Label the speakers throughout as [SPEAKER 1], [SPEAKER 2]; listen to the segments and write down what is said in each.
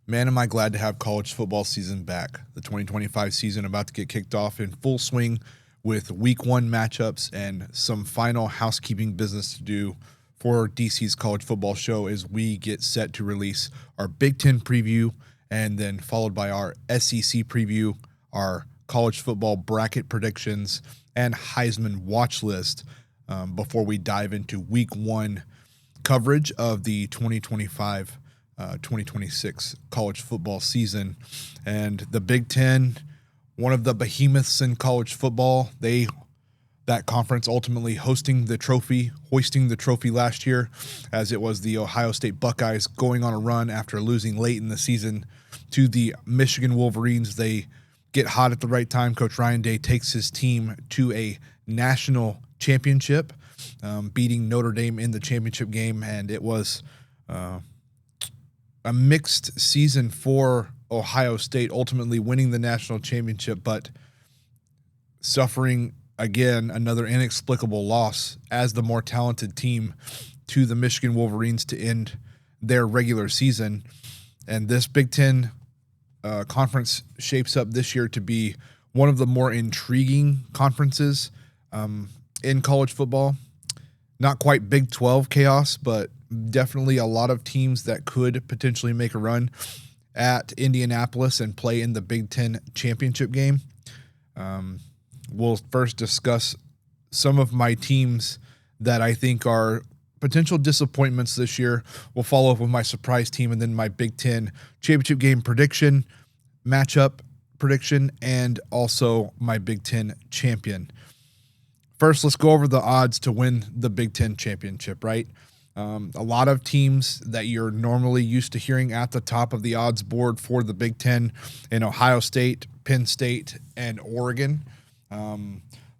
[SPEAKER 1] Man, am I glad to have college football season back. The 2025 season about to get kicked off in full swing with week one matchups and some final housekeeping business to do for DC's college football show as we get set to release our Big Ten preview and then followed by our SEC preview, our college football bracket predictions, and Heisman watch list before we dive into week one coverage of the 2025-2026 college football season. And the Big Ten, one of the behemoths in college football, that conference ultimately hoisting the trophy last year, as it was the Ohio State Buckeyes going on a run after losing late in the season to the Michigan Wolverines. They get hot at the right time. Coach Ryan Day takes his team to a national championship, beating Notre Dame in the championship game, and it was a mixed season for Ohio State, ultimately winning the national championship, but suffering again another inexplicable loss as the more talented team to the Michigan Wolverines to end their regular season. And this Big Ten conference shapes up this year to be one of the more intriguing conferences in college football. Not quite Big 12 chaos, but definitely a lot of teams that could potentially make a run at Indianapolis and play in the Big Ten championship game. We'll first discuss some of my teams that I think are potential disappointments this year. We'll follow up with my surprise team and then my Big Ten championship game prediction, matchup prediction, and also my Big Ten champion. First, let's go over the odds to win the Big Ten championship, right? A lot of teams that you're normally used to hearing at the top of the odds board for the Big Ten in Ohio State, Penn State, and Oregon.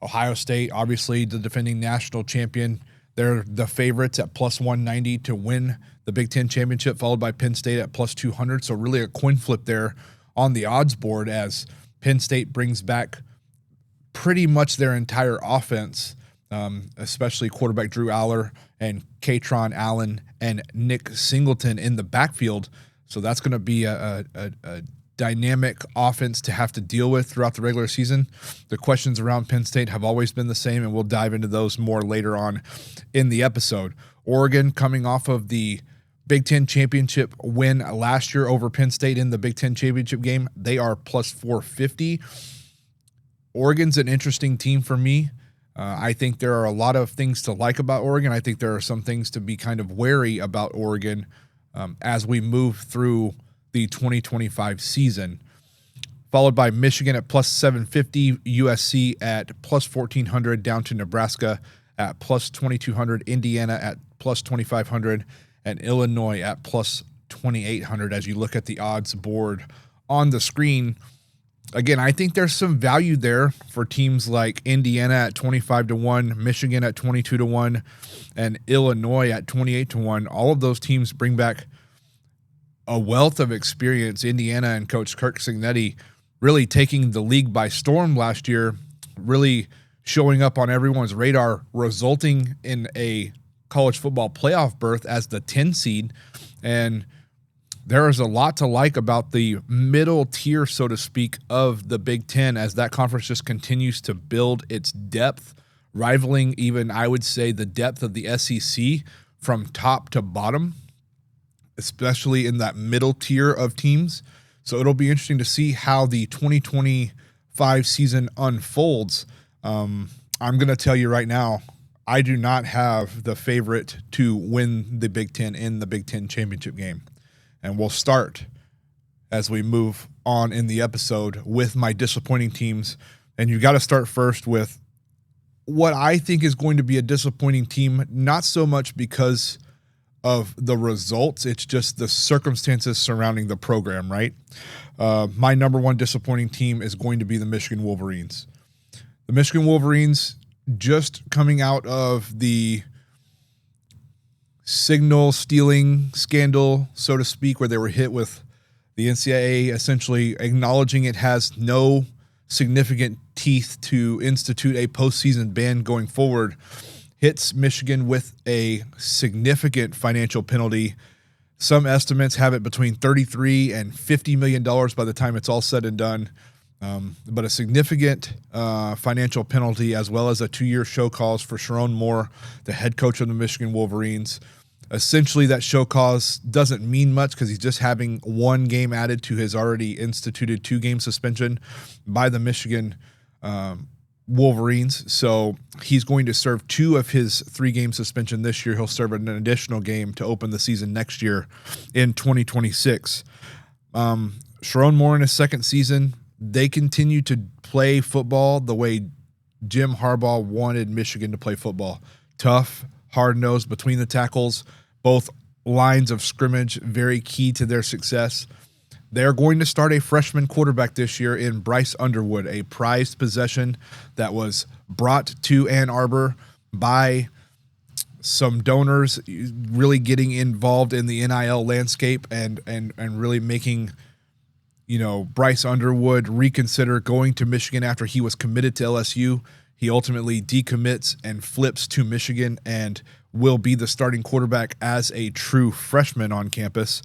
[SPEAKER 1] Ohio State, obviously the defending national champion. They're the favorites at plus 190 to win the Big Ten championship, followed by Penn State at plus 200. So really a coin flip there on the odds board as Penn State brings back pretty much their entire offense, especially quarterback Drew Aller and Katron Allen and Nick Singleton in the backfield. So that's going to be a dynamic offense to have to deal with throughout the regular season. The questions around Penn State have always been the same, and we'll dive into those more later on in the episode. Oregon coming off of the Big Ten championship win last year over Penn State in the Big Ten championship game. They are plus 450. Oregon's an interesting team for me. I think there are a lot of things to like about Oregon. I think there are some things to be kind of wary about Oregon as we move through the 2025 season, followed by Michigan at plus 750, USC at plus 1,400, down to Nebraska at plus 2,200, Indiana at plus 2,500, and Illinois at plus 2,800 as you look at the odds board on the screen. Again, I think there's some value there for teams like Indiana at 25-1, Michigan at 22-1, and Illinois at 28-1. All of those teams bring back a wealth of experience. Indiana and Coach Kirk Cignetti really taking the league by storm last year, really showing up on everyone's radar, resulting in a college football playoff berth as the 10 seed. And there is a lot to like about the middle tier, so to speak, of the Big Ten as that conference just continues to build its depth, rivaling even, I would say, the depth of the SEC from top to bottom, especially in that middle tier of teams. So it'll be interesting to see how the 2025 season unfolds. I'm going to tell you right now, I do not have the favorite to win the Big Ten in the Big Ten championship game. And we'll start as we move on in the episode with my disappointing teams. And you got to start first with what I think is going to be a disappointing team, not so much because of the results, it's just the circumstances surrounding the program, right? My number one disappointing team is going to be the Michigan Wolverines. The Michigan Wolverines, just coming out of the signal stealing scandal, so to speak, where they were hit with the NCAA essentially acknowledging it has no significant teeth to institute a postseason ban going forward, hits Michigan with a significant financial penalty, Some estimates have it between $33 and $50 million by the time it's all said and done. But a significant financial penalty, as well as a 2-year show cause for Sharon Moore, the head coach of the Michigan Wolverines. Essentially, that show cause doesn't mean much because he's just having one game added to his already instituted 2-game suspension by the Michigan Wolverines. So he's going to serve 2 of his 3-game suspension this year. He'll serve an additional game to open the season next year in 2026. Sharon Moore in his second season, they continue to play football the way Jim Harbaugh wanted Michigan to play football. Tough, hard-nosed between the tackles, both lines of scrimmage, very key to their success. They're going to start a freshman quarterback this year in Bryce Underwood, a prized possession that was brought to Ann Arbor by some donors, really getting involved in the NIL landscape and really making Bryce Underwood reconsider going to Michigan after he was committed to LSU. He ultimately decommits and flips to Michigan and will be the starting quarterback as a true freshman on campus.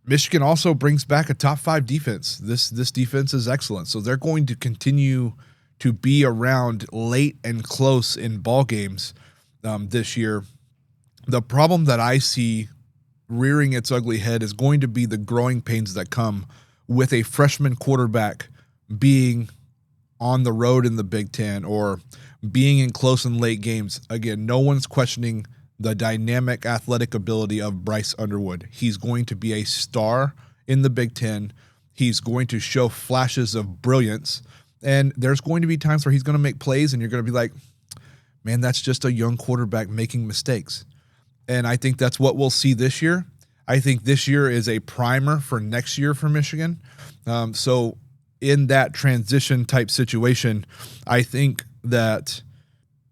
[SPEAKER 1] Michigan also brings back a top 5 defense. This defense is excellent. So they're going to continue to be around late and close in ball games this year. The problem that I see rearing its ugly head is going to be the growing pains that come with a freshman quarterback being on the road in the Big Ten or being in close and late games. Again, no one's questioning the dynamic athletic ability of Bryce Underwood. He's going to be a star in the Big Ten. He's going to show flashes of brilliance, and there's going to be times where he's going to make plays and you're going to be like, man, that's just a young quarterback making mistakes. And I think that's what we'll see this year. I think this year is a primer for next year for Michigan. So in that transition type situation, I think that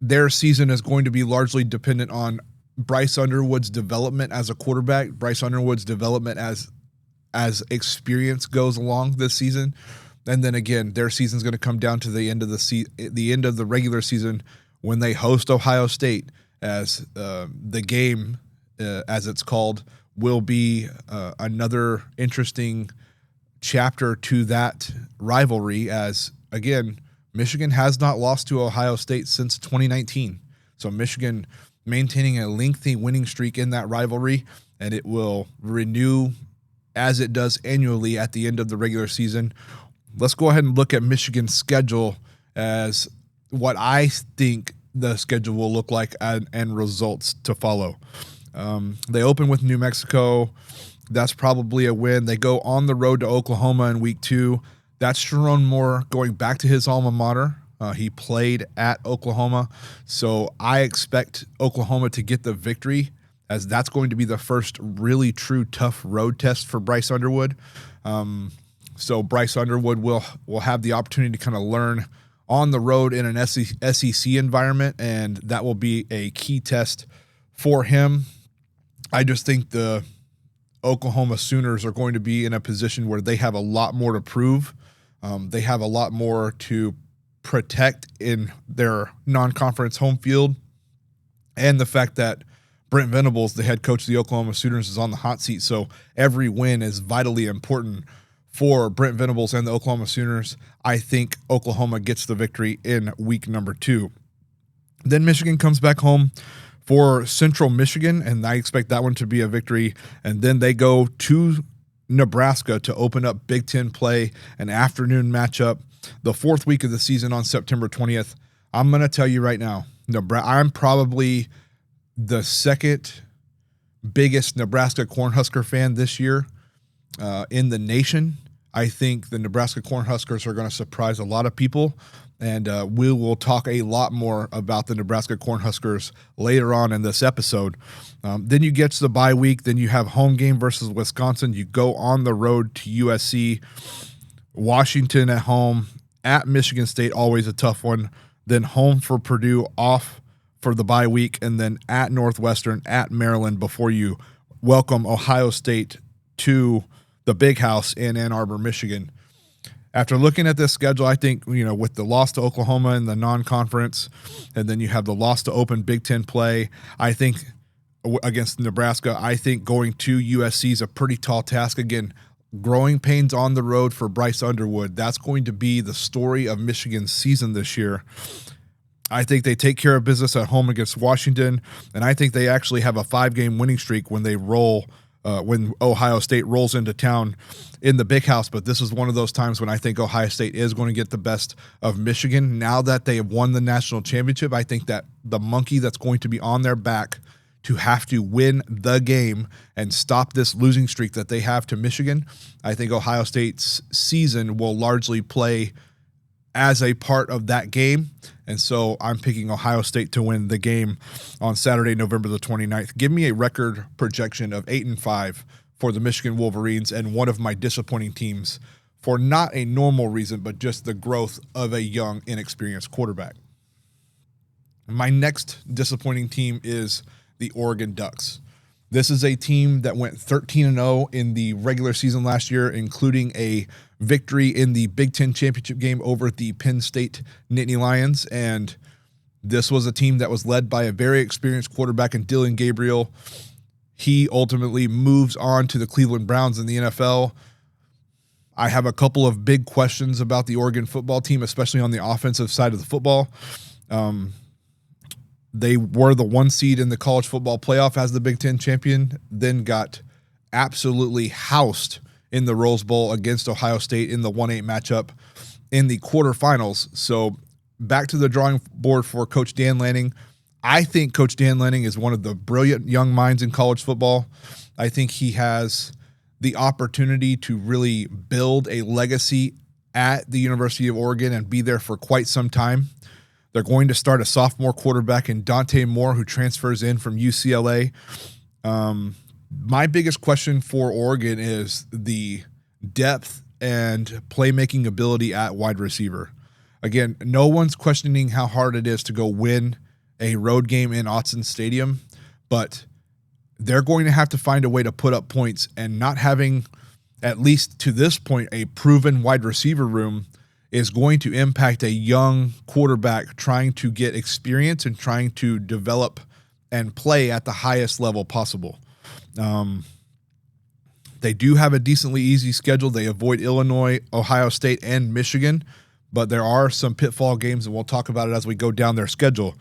[SPEAKER 1] their season is going to be largely dependent on Bryce Underwood's development as a quarterback, Bryce Underwood's development as experience goes along this season. And then again, their season's going to come down to the end of the end of the regular season when they host Ohio State, as the game, as it's called, will be another interesting chapter to that rivalry, as, again, Michigan has not lost to Ohio State since 2019. So Michigan maintaining a lengthy winning streak in that rivalry, and it will renew as it does annually at the end of the regular season. Let's go ahead and look at Michigan's schedule as what I think the schedule will look like and results to follow. They open with New Mexico. That's probably a win. They go on the road to Oklahoma in week 2. That's Sharon Moore going back to his alma mater. He played at Oklahoma. So I expect Oklahoma to get the victory, as that's going to be the first really true tough road test for Bryce Underwood. So Bryce Underwood will have the opportunity to kind of learn on the road in an SEC environment, and that will be a key test for him. I just think the Oklahoma Sooners are going to be in a position where they have a lot more to prove. They have a lot more to protect in their non-conference home field. And the fact that Brent Venables, the head coach of the Oklahoma Sooners, is on the hot seat. So every win is vitally important for Brent Venables and the Oklahoma Sooners. I think Oklahoma gets the victory in week number 2. Then Michigan comes back home for Central Michigan, and I expect that one to be a victory. And then they go to Nebraska to open up Big Ten play, an afternoon matchup, the 4th week of the season on September 20th. I'm going to tell you right now, I'm probably the second biggest Nebraska Cornhusker fan this year in the nation. I think the Nebraska Cornhuskers are going to surprise a lot of people, and we will talk a lot more about the Nebraska Cornhuskers later on in this episode. Then you get to the bye week. Then you have home game versus Wisconsin. You go on the road to USC, Washington at home, at Michigan State, always a tough one. Then home for Purdue, off for the bye week, and then at Northwestern, at Maryland, before you welcome Ohio State to the Big House in Ann Arbor, Michigan. After looking at this schedule, I think, with the loss to Oklahoma in the non-conference, and then you have the loss to open Big Ten play, I think against Nebraska. I think going to USC is a pretty tall task. Again, growing pains on the road for Bryce Underwood. That's going to be the story of Michigan's season this year. I think they take care of business at home against Washington, and I think they actually have a 5-game winning streak when they roll, when Ohio State rolls into town in the Big House. But this is one of those times when I think Ohio State is going to get the best of Michigan. Now that they have won the national championship, I think that the monkey that's going to be on their back to have to win the game and stop this losing streak that they have to Michigan, I think Ohio State's season will largely play as a part of that game. And so I'm picking Ohio State to win the game on Saturday, November the 29th. Give me a record projection of 8-5 for the Michigan Wolverines, and one of my disappointing teams for not a normal reason, but just the growth of a young, inexperienced quarterback. My next disappointing team is the Oregon Ducks. This is a team that went 13-0 in the regular season last year, including a victory in the Big Ten championship game over the Penn State Nittany Lions. And this was a team that was led by a very experienced quarterback in Dylan Gabriel. He ultimately moves on to the Cleveland Browns in the NFL. I have a couple of big questions about the Oregon football team, especially on the offensive side of the football. They were the 1 seed in the college football playoff as the Big Ten champion, then got absolutely housed in the Rose Bowl against Ohio State in the 1-8 matchup in the quarterfinals. So back to the drawing board for Coach Dan Lanning. I think Coach Dan Lanning is one of the brilliant young minds in college football. I think he has the opportunity to really build a legacy at the University of Oregon and be there for quite some time. They're going to start a sophomore quarterback in Dante Moore, who transfers in from UCLA. My biggest question for Oregon is the depth and playmaking ability at wide receiver. Again, no one's questioning how hard it is to go win a road game in Autzen Stadium, but they're going to have to find a way to put up points, and not having, at least to this point, a proven wide receiver room is going to impact a young quarterback trying to get experience and trying to develop and play at the highest level possible. They do have a decently easy schedule. They avoid Illinois, Ohio State, and Michigan, but there are some pitfall games, and we'll talk about it as we go down their schedule.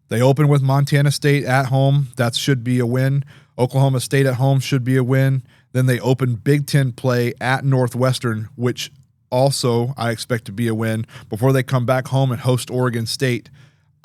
[SPEAKER 1] They open with Montana State at home. That should be a win. Oklahoma State at home should be a win. Then they open Big Ten play at Northwestern, which also I expect to be a win, before they come back home and host Oregon State.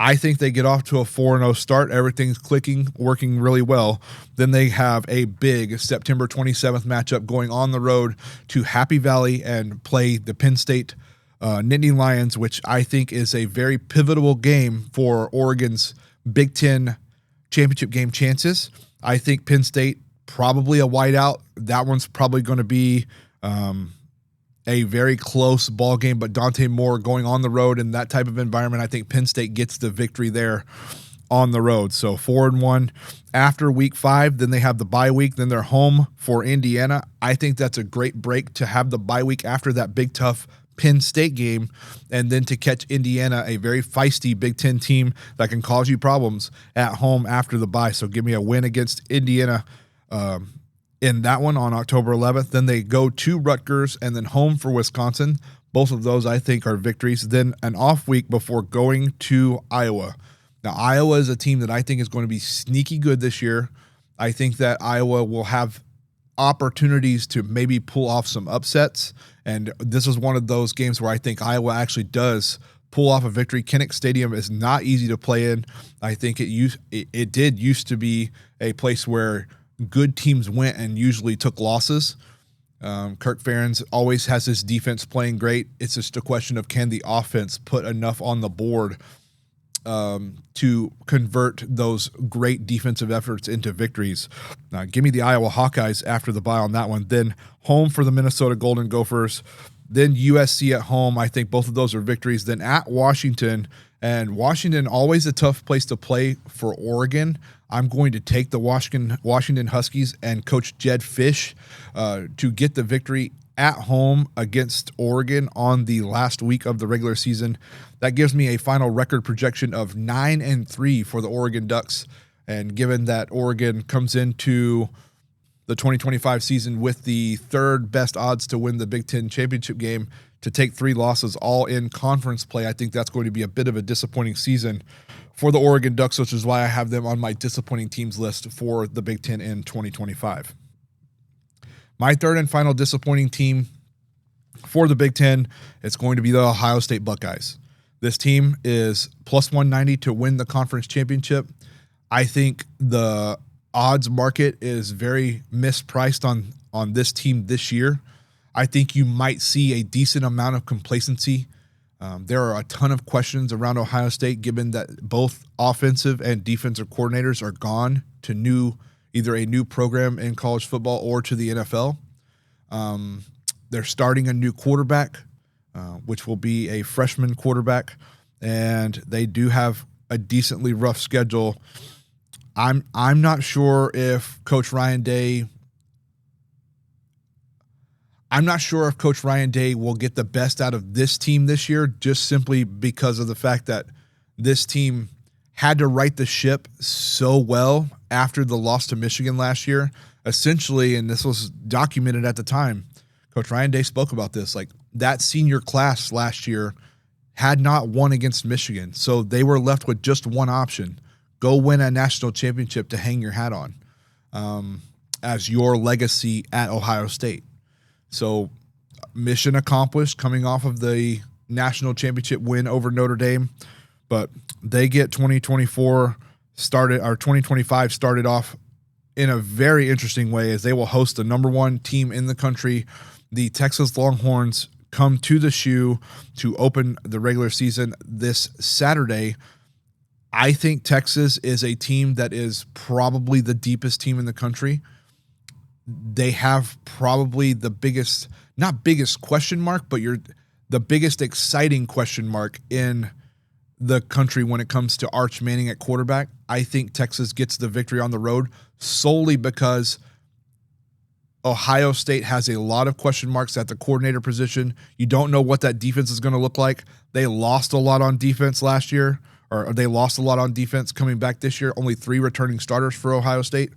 [SPEAKER 1] I think they get off to a 4-0 start. Everything's clicking, working really well. Then they have a big September 27th matchup going on the road to Happy Valley and play the Penn State Nittany Lions, which I think is a very pivotal game for Oregon's Big Ten championship game chances. I think Penn State probably a whiteout. That one's probably going to be a very close ball game, but Dante Moore going on the road in that type of environment, I think Penn State gets the victory there on the road. So 4-1 after week 5. Then they have the bye week. Then they're home for Indiana. I think that's a great break to have the bye week after that big, tough Penn State game, and then to catch Indiana, a very feisty Big Ten team that can cause you problems at home after the bye. So give me a win against Indiana in that one on October 11th. Then they go to Rutgers and then home for Wisconsin. Both of those I think are victories. Then an off week before going to Iowa. Now, Iowa is a team that I think is going to be sneaky good this year. I think that Iowa will have opportunities to maybe pull off some upsets. And this is one of those games where I think Iowa actually does pull off a victory. Kinnick Stadium is not easy to play in. I think it did used to be a place where good teams went and usually took losses. Kirk Ferentz always has his defense playing great. It's just a question of, can the offense put enough on the board to convert those great defensive efforts into victories. Give me the Iowa Hawkeyes after the bye on that one. Then home for the Minnesota Golden Gophers. Then USC at home. I think both of those are victories. Then at Washington, and Washington always a tough place to play for Oregon. I'm going to take the Washington Huskies and Coach Jed Fish to get the victory at home against Oregon on the last week of the regular season. That gives me a final record projection of 9-3 for the Oregon Ducks. And given that Oregon comes into the 2025 season with the third best odds to win the Big Ten championship game, to take 3 losses all in conference play, I think that's going to be a bit of a disappointing season for the Oregon Ducks, which is why I have them on my disappointing teams list for the Big Ten in 2025. My third and final disappointing team for the Big Ten, it's going to be the Ohio State Buckeyes. This team is plus 190 to win the conference championship. I think the odds market is very mispriced on this team this year. I think you might see a decent amount of complacency. There are a ton of questions around Ohio State, given that both offensive and defensive coordinators are gone to either a new program in college football or to the NFL. They're starting a new quarterback, which will be a freshman quarterback, and they do have a decently rough schedule. I'm not sure if Coach Ryan Day will get the best out of this team this year, just simply because of the fact that this team had to right the ship so well after the loss to Michigan last year. Essentially, and this was documented at the time, Coach Ryan Day spoke about this, like that senior class last year had not won against Michigan. So they were left with just one option: go win a national championship to hang your hat on as your legacy at Ohio State. So mission accomplished coming off of the national championship win over Notre Dame, but they get 2025 started off in a very interesting way, as they will host the number 1 team in the country. The Texas Longhorns come to the Shoe to open the regular season this Saturday. I think Texas is a team that is probably the deepest team in the country. They have probably the biggest, not biggest question mark, but the biggest exciting question mark in the country when it comes to Arch Manning at quarterback. I think Texas gets the victory on the road solely because Ohio State has a lot of question marks at the coordinator position. You don't know what that defense is going to look like. They lost a lot on defense last year, or they lost a lot on defense coming back this year. Only 3 returning starters for Ohio State.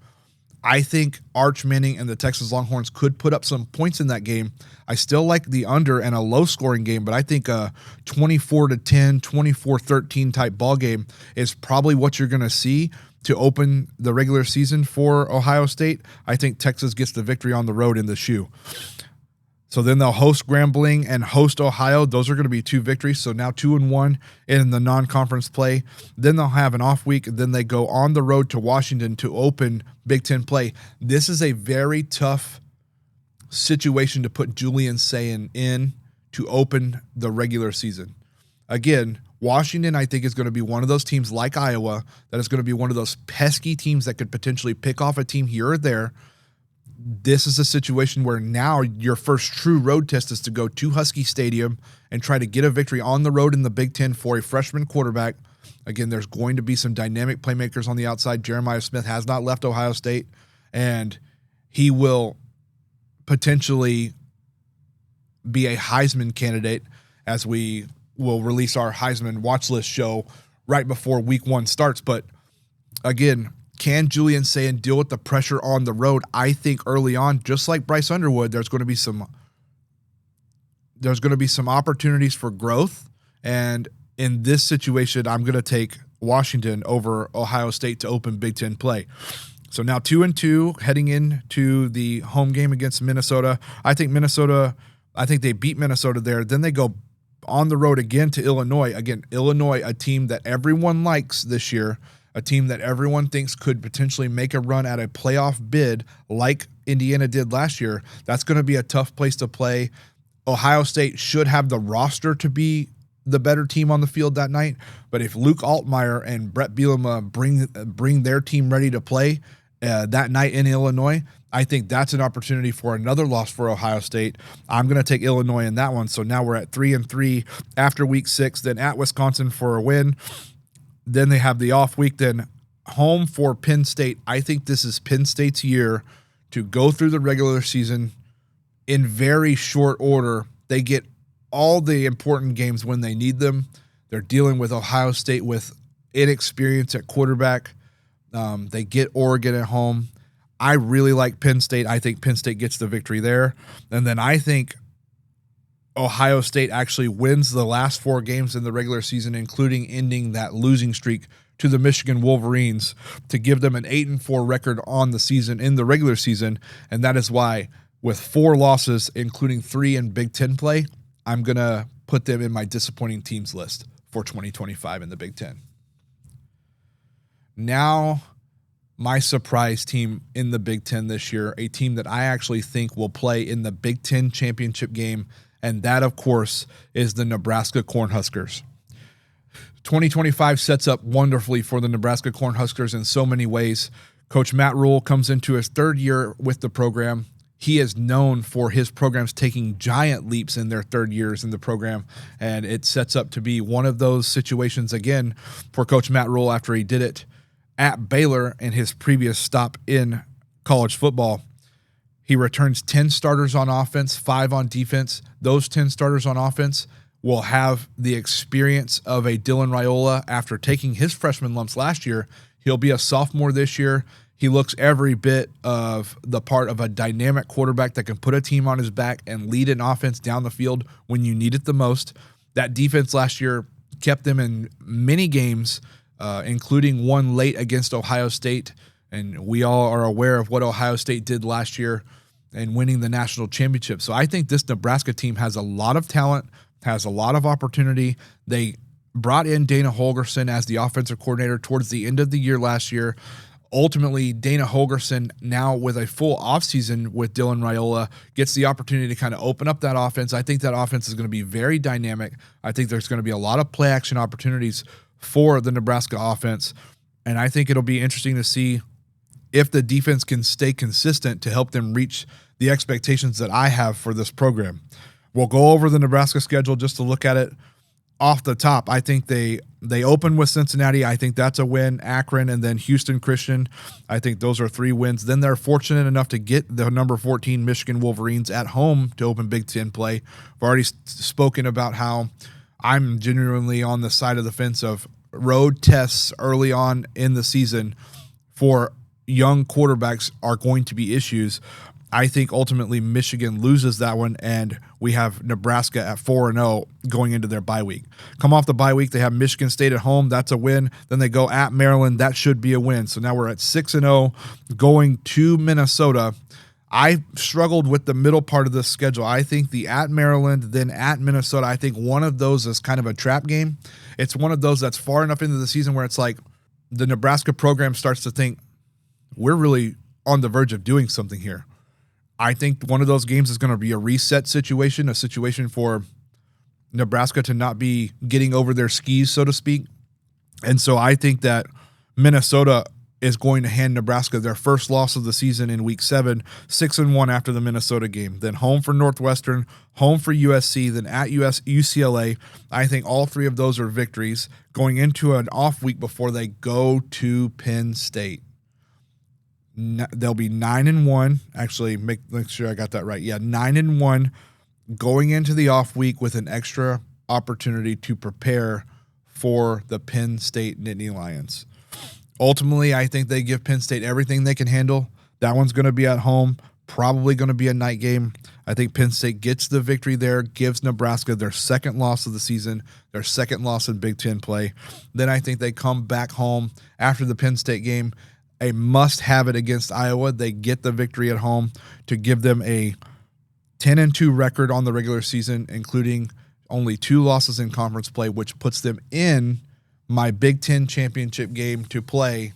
[SPEAKER 1] I think Arch Manning and the Texas Longhorns could put up some points in that game. I still like the under and a low-scoring game, but I think a 24-10, 24-13 type ball game is probably what you're going to see to open the regular season for Ohio State. I think Texas gets the victory on the road in the Shoe. So then they'll host Grambling and host Ohio. Those are going to be 2 victories. So now 2-1 in the non-conference play. Then they'll have an off week. Then they go on the road to Washington to open Big Ten play. This is a very tough situation to put Julian Sayin in to open the regular season. Again, Washington, I think, is going to be one of those teams like Iowa that is going to be one of those pesky teams that could potentially pick off a team here or there. This is a situation where now your first true road test is to go to Husky Stadium and try to get a victory on the road in the Big Ten for a freshman quarterback. Again, there's going to be some dynamic playmakers on the outside. Jeremiah Smith has not left Ohio State, and he will potentially be a Heisman candidate, as we will release our Heisman watch list show right before week 1 starts. But again, can Julian Sayin deal with the pressure on the road? I think early on, just like Bryce Underwood, there's going to be some opportunities for growth. And in this situation, I'm going to take Washington over Ohio State to open Big Ten play. So now 2-2 heading into the home game against Minnesota. I think they beat Minnesota there. Then they go on the road again to Illinois. Again, Illinois, a team that everyone likes this year, a team that everyone thinks could potentially make a run at a playoff bid like Indiana did last year. That's going to be a tough place to play. Ohio State should have the roster to be the better team on the field that night. But if Luke Altmaier and Brett Bielema bring their team ready to play that night in Illinois, I think that's an opportunity for another loss for Ohio State. I'm going to take Illinois in that one. So now we're at 3-3 after week 6, then at Wisconsin for a win. Then they have the off week, then home for Penn State. I think this is Penn State's year to go through the regular season in very short order. They get all the important games when they need them. They're dealing with Ohio State with inexperience at quarterback. They get Oregon at home. I really like Penn State. I think Penn State gets the victory there. And then I think Ohio State actually wins the last 4 games in the regular season, including ending that losing streak to the Michigan Wolverines to give them an 8-4 record on the season in the regular season. And that is why, with 4 losses, including 3 in Big Ten play, I'm going to put them in my disappointing teams list for 2025 in the Big Ten. Now, my surprise team in the Big Ten this year, a team that I actually think will play in the Big Ten championship game, and that, of course, is the Nebraska Cornhuskers. 2025 sets up wonderfully for the Nebraska Cornhuskers in so many ways. Coach Matt Rule comes into his 3rd year with the program. He is known for his programs taking giant leaps in their 3rd years in the program, and it sets up to be one of those situations again for Coach Matt Rule after he did it at Baylor in his previous stop in college football. He returns 10 starters on offense, 5 on defense. Those 10 starters on offense will have the experience of a Dylan Raiola after taking his freshman lumps last year. He'll be a sophomore this year. He looks every bit of the part of a dynamic quarterback that can put a team on his back and lead an offense down the field when you need it the most. That defense last year kept them in many games, including one late against Ohio State. And we all are aware of what Ohio State did last year in winning the national championship. So I think this Nebraska team has a lot of talent, has a lot of opportunity. They brought in Dana Holgorsen as the offensive coordinator towards the end of the year last year. Ultimately, Dana Holgorsen, now with a full offseason with Dylan Raiola, gets the opportunity to kind of open up that offense. I think that offense is going to be very dynamic. I think there's going to be a lot of play action opportunities for the Nebraska offense. And I think it'll be interesting to see if the defense can stay consistent to help them reach the expectations that I have for this program. We'll go over the Nebraska schedule just to look at it off the top. I think they open with Cincinnati. I think that's a win. Akron, and then Houston Christian. I think those are 3 wins. Then they're fortunate enough to get the number 14 Michigan Wolverines at home to open Big Ten play. I've already spoken about how I'm genuinely on the side of the fence of road tests early on in the season for young quarterbacks are going to be issues. I think ultimately Michigan loses that one, and we have Nebraska at 4-0 going into their bye week. Come off the bye week, they have Michigan State at home. That's a win. Then they go at Maryland. That should be a win. So now we're at 6-0 going to Minnesota. I struggled with the middle part of this schedule. I think the at Maryland, then at Minnesota, I think one of those is kind of a trap game. It's one of those that's far enough into the season where it's like the Nebraska program starts to think, we're really on the verge of doing something here. I think one of those games is going to be a reset situation, a situation for Nebraska to not be getting over their skis, so to speak. And so I think that Minnesota is going to hand Nebraska their first loss of the season in week 7, 6-1 after the Minnesota game. Then home for Northwestern, home for USC, then at UCLA. I think all 3 of those are victories going into an off week before they go to Penn State. They'll be 9-1. Actually, make sure I got that right. Yeah, 9-1 going into the off week with an extra opportunity to prepare for the Penn State Nittany Lions. Ultimately, I think they give Penn State everything they can handle. That one's going to be at home, probably going to be a night game. I think Penn State gets the victory there, gives Nebraska their second loss of the season, their second loss in Big Ten play. Then I think they come back home after the Penn State game, a must-have it against Iowa. They get the victory at home to give them a 10-2 record on the regular season, including only 2 losses in conference play, which puts them in my Big Ten championship game to play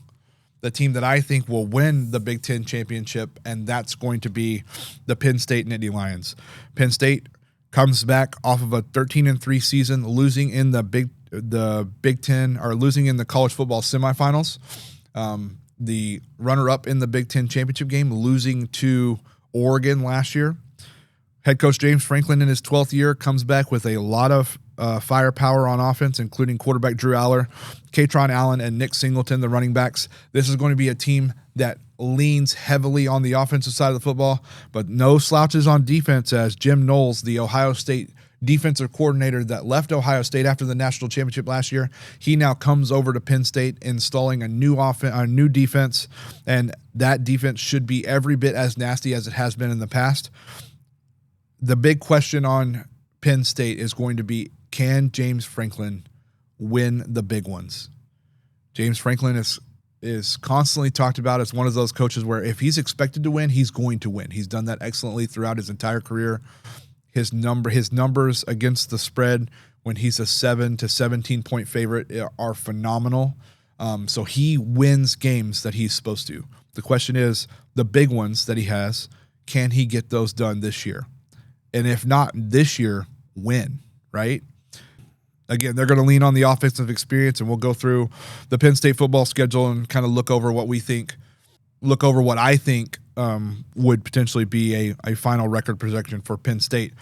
[SPEAKER 1] the team that I think will win the Big Ten championship, and that's going to be the Penn State Nittany Lions. Penn State comes back off of a 13-3 season, losing in the Big Ten, or losing in the college football semifinals. The runner-up in the Big Ten championship game, losing to Oregon last year. Head coach James Franklin in his 12th year comes back with a lot of firepower on offense, including quarterback Drew Aller, Katron Allen, and Nick Singleton, the running backs. This is going to be a team that leans heavily on the offensive side of the football, but no slouches on defense, as Jim Knowles, the Ohio State defensive coordinator that left Ohio State after the national championship last year. He now comes over to Penn State, installing a new defense, and that defense should be every bit as nasty as it has been in the past. The big question on Penn State is going to be, can James Franklin win the big ones? James Franklin is constantly talked about as one of those coaches where if he's expected to win, he's going to win. He's done that excellently throughout his entire career. His numbers against the spread when he's a 7 to 17 point favorite are phenomenal. So he wins games that he's supposed to. The question is, the big ones that he has, can he get those done this year? And if not this year, when, right? Again, they're going to lean on the offensive experience, and we'll go through the Penn State football schedule and kind of look over what I think would potentially be a final record projection for Penn State.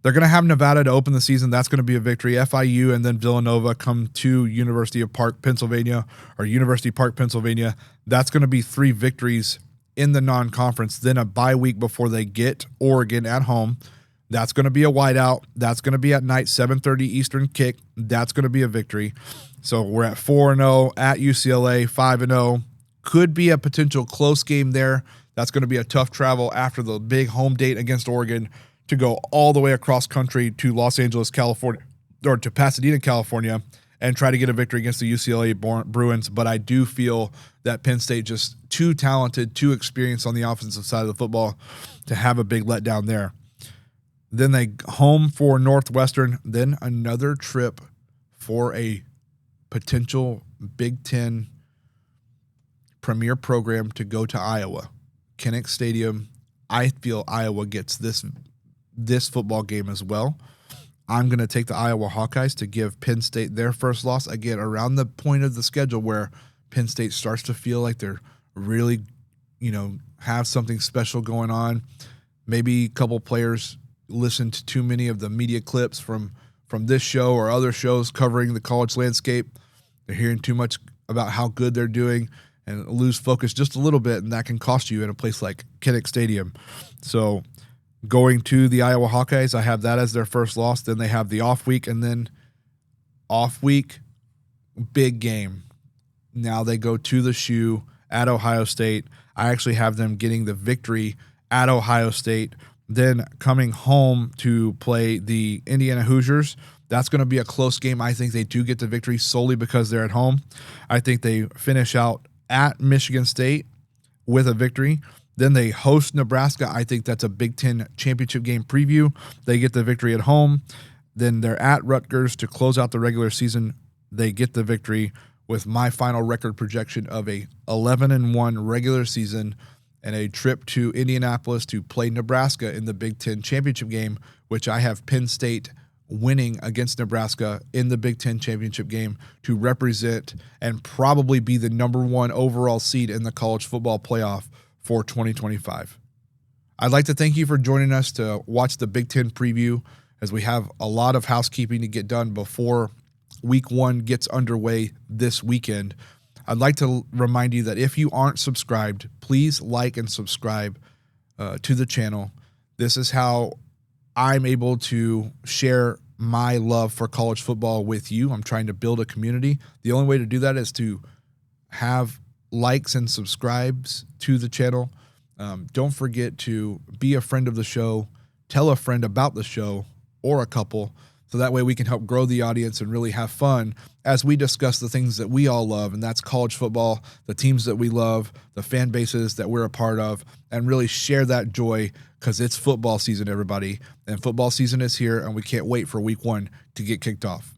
[SPEAKER 1] They're going to have Nevada to open the season. That's going to be a victory. FIU and then Villanova come to University Park, Pennsylvania. That's going to be 3 victories in the non-conference, then a bye week before they get Oregon at home. That's going to be a whiteout. That's going to be at night, 7:30 Eastern kick. That's going to be a victory. So we're at 4-0 at UCLA, 5-0. Could be a potential close game there. That's going to be a tough travel after the big home date against Oregon to go all the way across country to Los Angeles, California, or to Pasadena, California, and try to get a victory against the UCLA Bruins. But I do feel that Penn State just too talented, too experienced on the offensive side of the football to have a big letdown there. Then they home for Northwestern, then another trip for a potential Big Ten premier program to go to Iowa. Kinnick Stadium. I feel Iowa gets this football game as well. I'm going to take the Iowa Hawkeyes to give Penn State their first loss, again, around the point of the schedule where Penn State starts to feel like they're really, have something special going on. Maybe a couple players listened to too many of the media clips from this show or other shows covering the college landscape. They're hearing too much about how good they're doing and lose focus just a little bit, and that can cost you in a place like Kinnick Stadium. So going to the Iowa Hawkeyes, I have that as their first loss. Then they have the off week, and then off week, big game. Now they go to the shoe at Ohio State. I actually have them getting the victory at Ohio State, then coming home to play the Indiana Hoosiers. That's going to be a close game. I think they do get the victory solely because they're at home. I think they finish out at Michigan State with a victory. Then they host Nebraska. I think that's a Big Ten championship game preview. They get the victory at home. Then they're at Rutgers to close out the regular season. They get the victory with my final record projection of a 11-1 regular season and a trip to Indianapolis to play Nebraska in the Big Ten championship game, which I have Penn State winning against Nebraska in the Big Ten championship game to represent and probably be the number 1 overall seed in the college football playoff for 2025. I'd like to thank you for joining us to watch the Big Ten preview, as we have a lot of housekeeping to get done before week 1 gets underway this weekend. I'd like to remind you that if you aren't subscribed, please like and subscribe to the channel. This is how I'm able to share my love for college football with you. I'm trying to build a community. The only way to do that is to have likes and subscribes to the channel. Don't forget to be a friend of the show, tell a friend about the show or a couple, so that way we can help grow the audience and really have fun as we discuss the things that we all love, and that's college football, the teams that we love, the fan bases that we're a part of, and really share that joy, because it's football season, everybody, and football season is here, and we can't wait for week 1 to get kicked off.